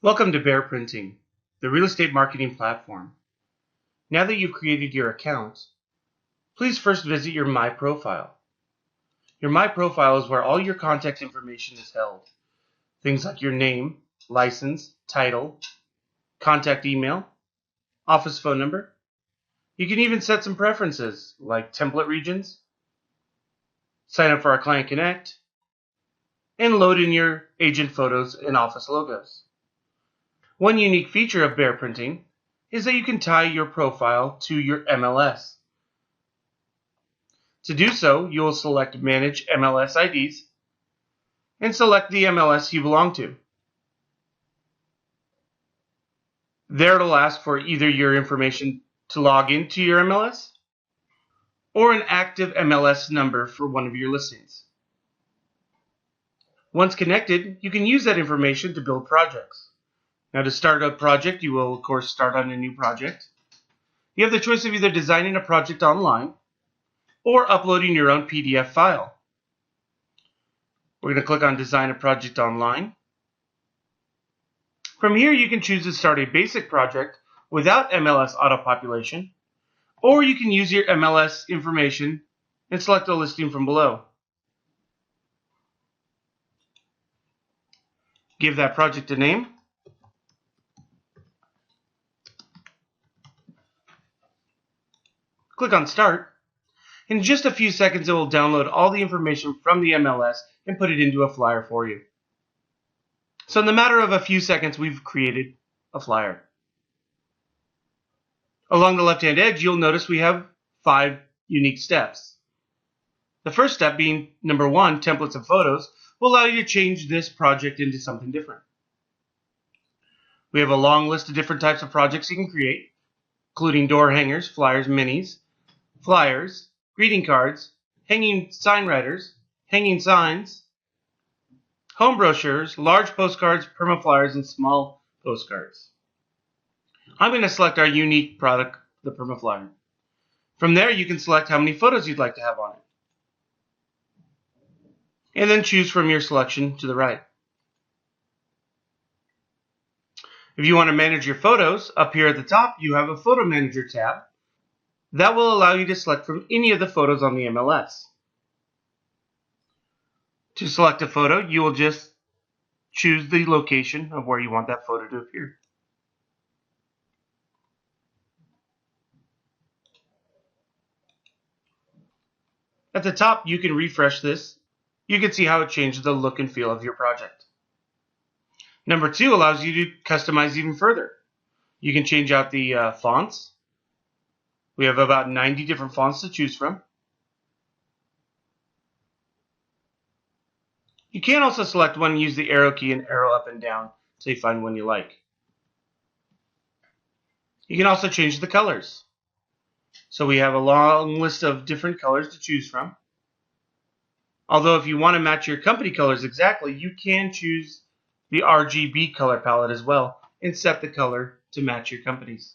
Welcome to Bear Printing, the real estate marketing platform. Now that you've created your account, please first visit your My Profile. Your My Profile is where all your contact information is held. Things like your name, license, title, contact email, office phone number. You can even set some preferences like template regions, sign up for our Client Connect, and load in your agent photos and office logos. One unique feature of Bear Printing is that you can tie your profile to your MLS. To do so, you will select Manage MLS IDs and select the MLS you belong to. There it'll ask for either your information to log into your MLS or an active MLS number for one of your listings. Once connected, you can use that information to build projects. Now, to start a project, you will of course start on a new project. You have the choice of either designing a project online or uploading your own PDF file. We're going to click on Design a Project Online. From here, you can choose to start a basic project without MLS auto-population, or you can use your MLS information and select a listing from below. Give that project a name. Click on Start. In just a few seconds, it will download all the information from the MLS and put it into a flyer for you. So in the matter of a few seconds, we've created a flyer. Along the left-hand edge, you'll notice we have 5 unique steps. The first step being number 1, templates and photos, will allow you to change this project into something different. We have a long list of different types of projects you can create, including door hangers, flyers, minis, flyers, greeting cards, hanging sign writers, hanging signs, home brochures, large postcards, permaflyers, and small postcards. I'm going to select our unique product, the permaflyer. From there, you can select how many photos you'd like to have on it. And then choose from your selection to the right. If you want to manage your photos, up here at the top, you have a Photo Manager tab that will allow you to select from any of the photos on the MLS. To select a photo, you will just choose the location of where you want that photo to appear. At the top, you can refresh this. You can see how it changes the look and feel of your project. Number 2 allows you to customize even further. You can change out the fonts. We have about 90 different fonts to choose from. You can also select one and use the arrow key and arrow up and down until you find one you like. You can also change the colors. So we have a long list of different colors to choose from. Although if you want to match your company colors exactly, you can choose the RGB color palette as well and set the color to match your company's.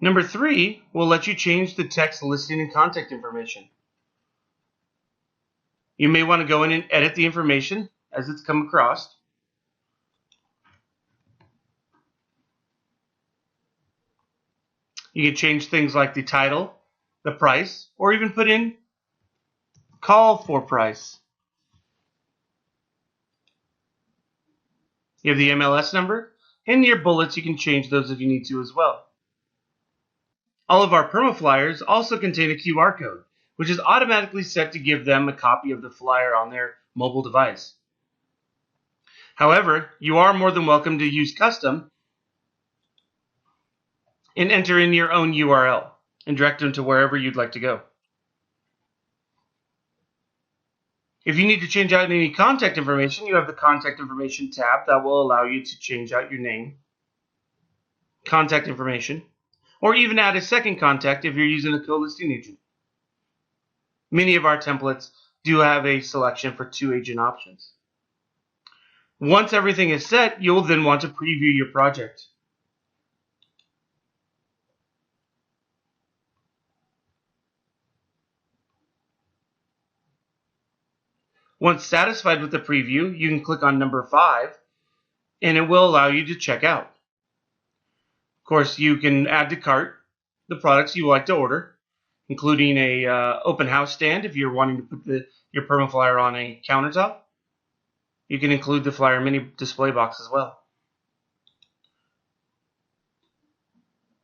Number 3 will let you change the text, listing, and contact information. You may want to go in and edit the information as it's come across. You can change things like the title, the price, or even put in call for price. You have the MLS number, and your bullets, you can change those if you need to as well. All of our permaflyers also contain a QR code, which is automatically set to give them a copy of the flyer on their mobile device. However, you are more than welcome to use custom and enter in your own URL and direct them to wherever you'd like to go. If you need to change out any contact information, you have the Contact Information tab that will allow you to change out your name, contact information, or even add a second contact if you're using a co-listing agent. Many of our templates do have a selection for 2 agent options. Once everything is set, you'll then want to preview your project. Once satisfied with the preview, you can click on number 5 and it will allow you to check out. Of course, you can add to cart the products you would like to order, including a open house stand if you're wanting to put your PermaFlyer on a countertop. You can include the Flyer Mini display box as well.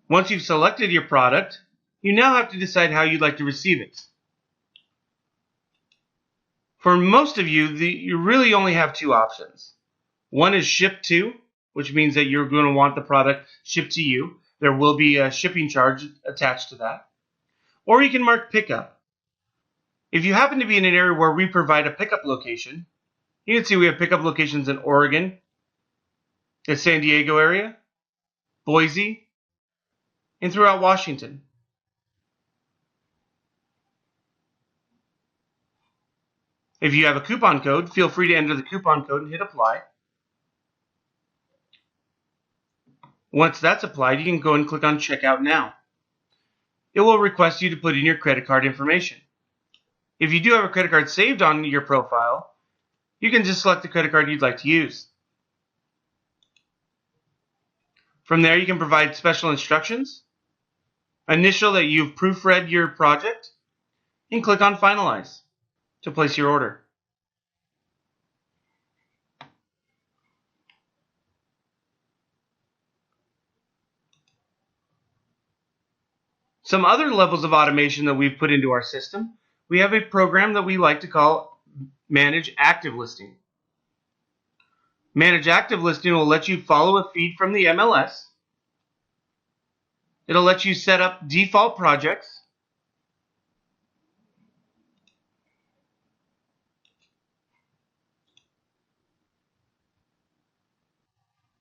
Once you've selected your product, you now have to decide how you'd like to receive it. For most of you, you really only have two options. One is ship to, which means that you're going to want the product shipped to you. There will be a shipping charge attached to that. Or you can mark pickup. If you happen to be in an area where we provide a pickup location, you can see we have pickup locations in Oregon, the San Diego area, Boise, and throughout Washington. If you have a coupon code, feel free to enter the coupon code and hit apply. Once that's applied, you can go and click on Checkout Now. It will request you to put in your credit card information. If you do have a credit card saved on your profile, you can just select the credit card you'd like to use. From there, you can provide special instructions, initial that you've proofread your project, and click on Finalize to place your order. Some other levels of automation that we've put into our system, we have a program that we like to call Manage Active Listing. Manage Active Listing will let you follow a feed from the MLS. It'll let you set up default projects.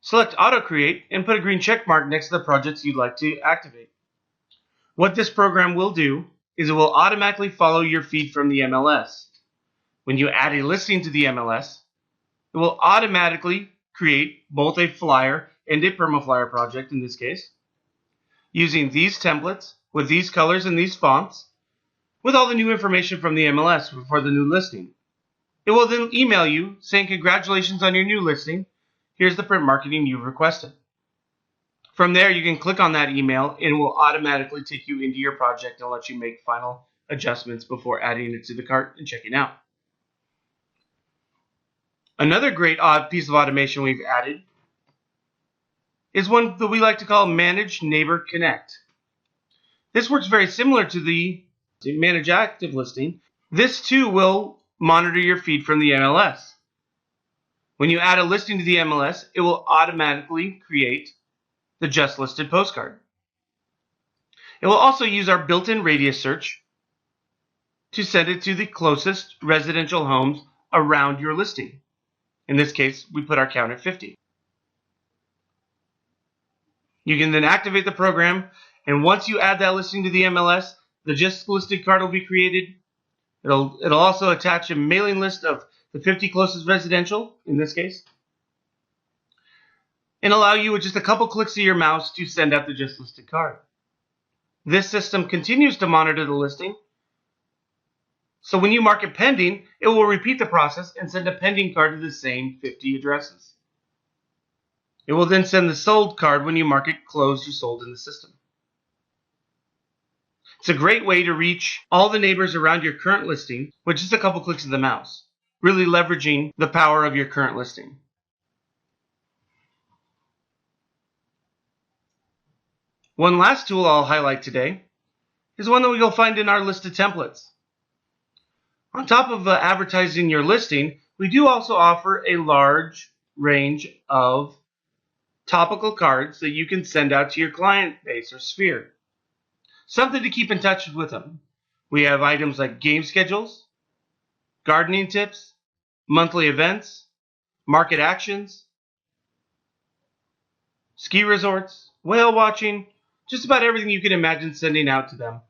Select Auto Create and put a green check mark next to the projects you'd like to activate. What this program will do is it will automatically follow your feed from the MLS. When you add a listing to the MLS, it will automatically create both a flyer and a PermaFlyer project in this case, using these templates with these colors and these fonts, with all the new information from the MLS for the new listing. It will then email you saying congratulations on your new listing. Here's the print marketing you've requested. From there, you can click on that email and it will automatically take you into your project and let you make final adjustments before adding it to the cart and checking out. Another great piece of automation we've added is one that we like to call Manage Neighbor Connect. This works very similar to the Manage Active Listing. This too will monitor your feed from the MLS. When you add a listing to the MLS, it will automatically create the Just Listed postcard. It will also use our built-in radius search to send it to the closest residential homes around your listing. In this case, we put our count at 50. You can then activate the program, and once you add that listing to the MLS, the Just Listed card will be created. It'll also attach a mailing list of the 50 closest residential, in this case, and allow you with just a couple clicks of your mouse to send out the Just Listed card. This system continues to monitor the listing, so when you mark it pending, it will repeat the process and send a pending card to the same 50 addresses. It will then send the sold card when you mark it closed or sold in the system. It's a great way to reach all the neighbors around your current listing with just a couple clicks of the mouse, really leveraging the power of your current listing. One last tool I'll highlight today is one that you'll find in our listed templates. On top of advertising your listing, we do also offer a large range of topical cards that you can send out to your client base or sphere. Something to keep in touch with them. We have items like game schedules, gardening tips, monthly events, market actions, ski resorts, whale watching, just about everything you can imagine sending out to them.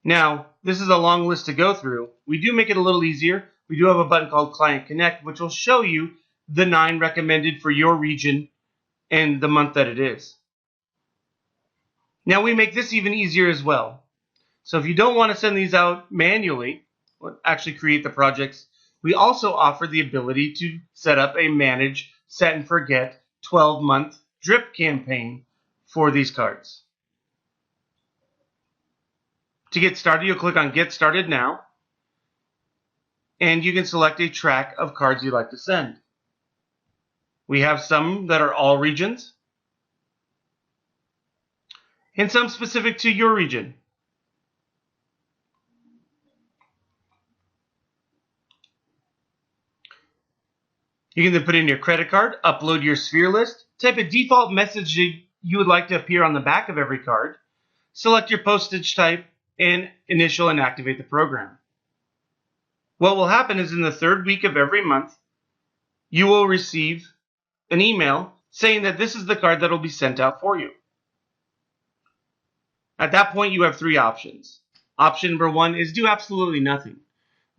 Now, this is a long list to go through. We do make it a little easier. We do have a button called Client Connect, which will show you the 9 recommended for your region and the month that it is. Now, we make this even easier as well. So if you don't want to send these out manually, actually create the projects, we also offer the ability to set up a manage, set and forget 12-month drip campaign for these cards. To get started, you'll click on Get Started Now, and you can select a track of cards you'd like to send. We have some that are all regions, and some specific to your region. You can then put in your credit card, upload your sphere list, type a default message you would like to appear on the back of every card, select your postage type, and initial and activate the program. What will happen is in the third week of every month, you will receive an email saying that this is the card that will be sent out for you. At that point, you have three options. Option number one is do absolutely nothing.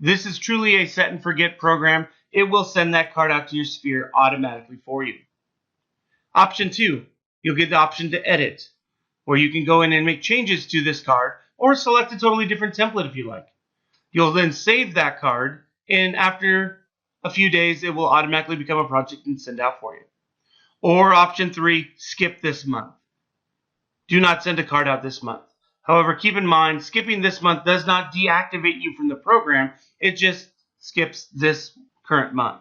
This is truly a set and forget program. It will send that card out to your sphere automatically for you. Option two, you'll get the option to edit, where you can go in and make changes to this card or select a totally different template if you like. You'll then save that card, and after a few days, it will automatically become a project and send out for you. Or option three, skip this month. Do not send a card out this month. However, keep in mind, skipping this month does not deactivate you from the program. It just skips this current month.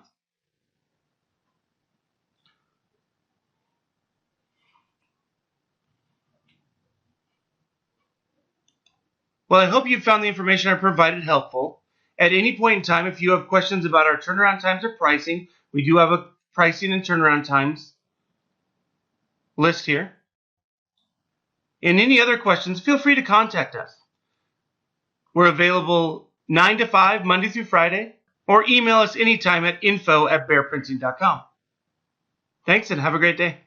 Well, I hope you found the information I provided helpful. At any point in time, if you have questions about our turnaround times or pricing, we do have a pricing and turnaround times list here. And any other questions, feel free to contact us. We're available 9 to 5, Monday through Friday, or email us anytime at info@bearprinting.com. Thanks and have a great day.